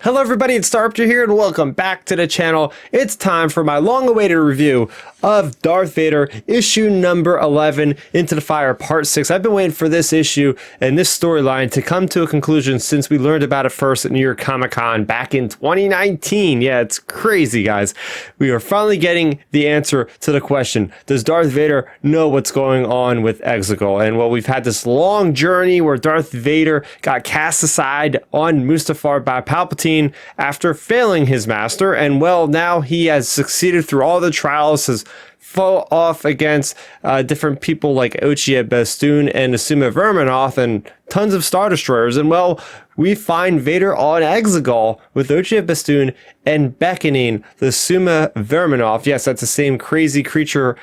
Hello everybody, it's Starrapter here and welcome back to the channel. It's time for my long-awaited review of Darth Vader issue number 11, Into the Fire part 6. I've been waiting for this issue and this storyline to come to a conclusion since we learned about it first at New York Comic Con back in 2019. Yeah, it's crazy, guys. We are finally getting the answer to the question, does Darth Vader know what's going on with Exegol? And well, we've had this long journey where Darth Vader got cast aside on Mustafar by Palpatine after failing his master, and well, now he has succeeded through all the trials, has fought off against different people like Ochia Bestoon and Asuma Verminoff and tons of Star Destroyers, and well, we find Vader on Exegol with Ochia Bestoon and beckoning the Asuma Verminoff. Yes, that's the same crazy creature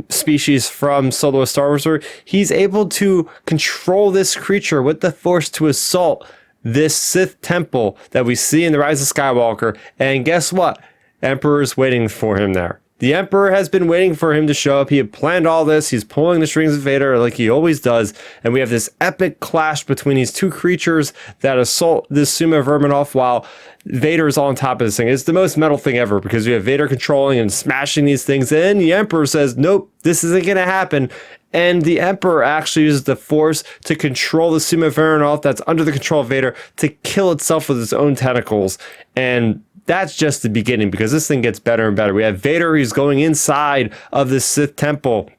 species from Solo a Star Wars. He's able to control this creature with the Force to assault this Sith temple that we see in The Rise of Skywalker, and guess what? Emperor's waiting for him there. The Emperor has been waiting for him to show up. He had planned all this. He's pulling the strings of Vader like he always does, and we have this epic clash between these two creatures that assault this Asuma Verminoff while Vader is on top of this thing. It's the most metal thing ever because we have Vader controlling and smashing these things, and the Emperor says, nope, this isn't going to happen. And the Emperor actually uses the Force to control the Asuma Verminoff that's under the control of Vader to kill itself with its own tentacles. And that's just the beginning because this thing gets better and better. We have Vader who's going inside of the Sith temple,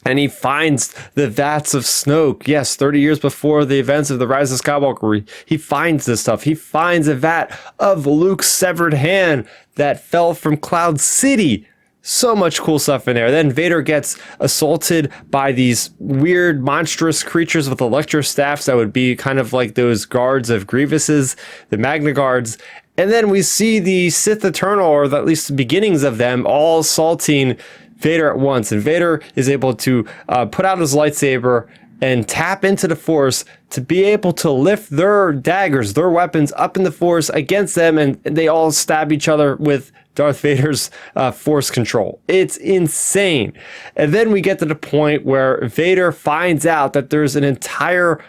and he finds the vats of Snoke. Yes, 30 years before the events of The Rise of Skywalker, he finds this stuff. He finds a vat of Luke's severed hand that fell from Cloud City. So much cool stuff in there. Then Vader gets assaulted by these weird, monstrous creatures with electro staffs that would be kind of like those guards of Grievous's, the Magna Guards. And then we see the Sith Eternal, or at least the beginnings of them, all assaulting Vader at once. And Vader is able to put out his lightsaber and tap into the Force to be able to lift their daggers, their weapons up in the Force against them, and they all stab each other with Darth Vader's Force control. It's insane. And then we get to the point where Vader finds out that there's an entire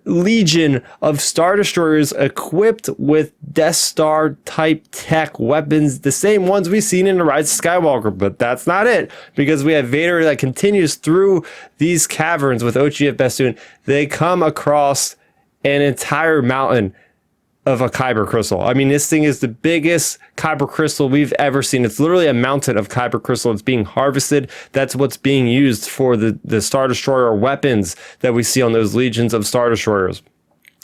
legion of Star Destroyers equipped with Death Star type tech weapons, the same ones we've seen in The Rise of Skywalker. But that's not it, because we have Vader that continues through these caverns with Ochia Bestoon. They come across an entire mountain of a kyber crystal. I mean, this thing is the biggest kyber crystal we've ever seen. It's literally a mountain of kyber crystal. It's being harvested. That's what's being used for the Star Destroyer weapons that we see on those legions of Star Destroyers.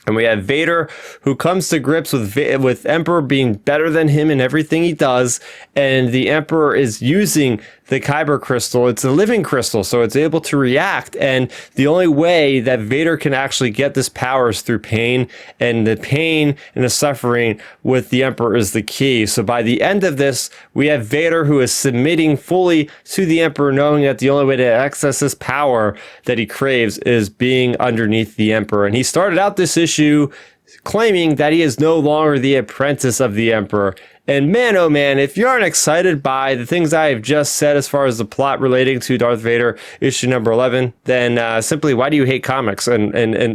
And we have Vader who comes to grips with Emperor being better than him in everything he does. And the Emperor is using the kyber crystal. It's a living crystal, so it's able to react. And the only way that Vader can actually get this power is through pain. And the pain and the suffering with the Emperor is the key. So by the end of this, we have Vader who is submitting fully to the Emperor, knowing that the only way to access this power that he craves is being underneath the Emperor. And he started out this issue claiming that he is no longer the apprentice of the Emperor. And man, oh man, if you aren't excited by the things I have just said as far as the plot relating to Darth Vader issue number 11, then simply why do you hate comics? And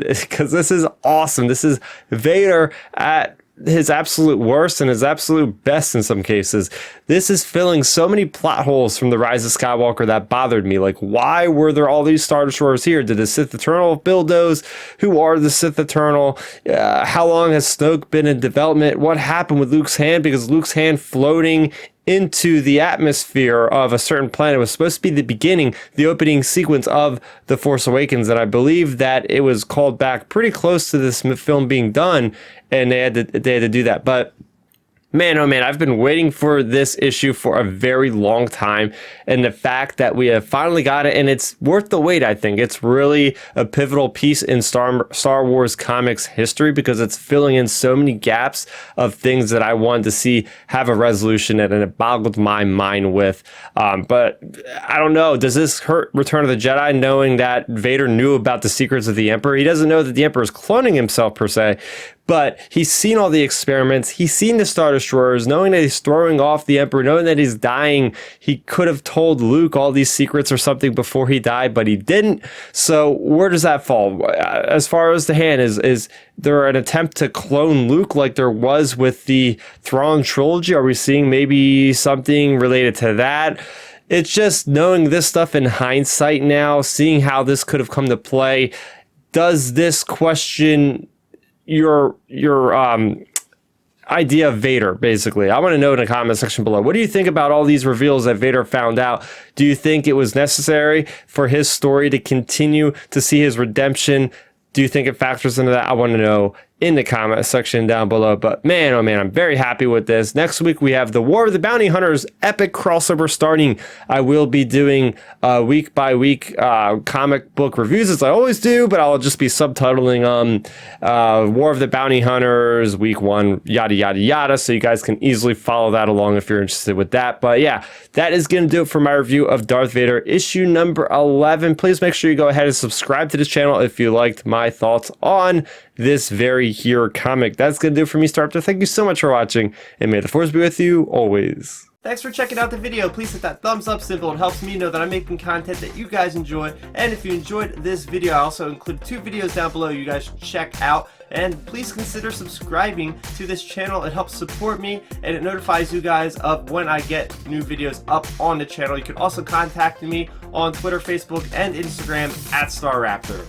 because this is awesome. This is Vader at his absolute worst and his absolute best in some cases. This is filling so many plot holes from The Rise of Skywalker that bothered me. Like, why were there all these Star Destroyers here? Did the Sith Eternal build those? Who are the Sith Eternal? How long has Snoke been in development? What happened with Luke's hand? Because Luke's hand floating into the atmosphere of a certain planet was supposed to be the beginning, the opening sequence of The Force Awakens, and I believe that it was called back pretty close to this film being done, and they had to do that. But man, oh man, I've been waiting for this issue for a very long time, and the fact that we have finally got it, and it's worth the wait, I think. It's really a pivotal piece in Star Wars comics history because it's filling in so many gaps of things that I wanted to see have a resolution, and it boggled my mind with. But I don't know, does this hurt Return of the Jedi, knowing that Vader knew about the secrets of the Emperor? He doesn't know that the Emperor is cloning himself per se, but he's seen all the experiments. He's seen the Star Destroyers, knowing that he's throwing off the Emperor, knowing that he's dying. He could have told Luke all these secrets or something before he died, but he didn't. So where does that fall? As far as the hand, is there an attempt to clone Luke like there was with the Thrawn trilogy? Are we seeing maybe something related to that? It's just knowing this stuff in hindsight now, seeing how this could have come to play. Does this question your idea of Vader, basically? I want to know in the comment section below. What do you think about all these reveals that Vader found out? Do you think it was necessary for his story to continue to see his redemption? Do you think it factors into that? I want to know in the comment section down below. But man, oh man, I'm very happy with this. Next week we have the War of the Bounty Hunters epic crossover starting. I will be doing week by week comic book reviews as I always do, but I'll just be subtitling War of the Bounty Hunters week 1, yada yada yada, so you guys can easily follow that along if you're interested with that. But yeah, that is going to do it for my review of Darth Vader issue number 11. Please make sure you go ahead and subscribe to this channel if you liked my thoughts on this very here comic. That's gonna do it for me, Starrapter. Thank you so much for watching, and may the force be with you always. Thanks for checking out the video. Please hit that thumbs up symbol. It helps me know that I'm making content that you guys enjoy. And if you enjoyed this video, I also include 2 videos down below you guys should check out. And please consider subscribing to this channel. It helps support me, and it notifies you guys of when I get new videos up on the channel. You can also contact me on Twitter, Facebook, and Instagram at Starrapter.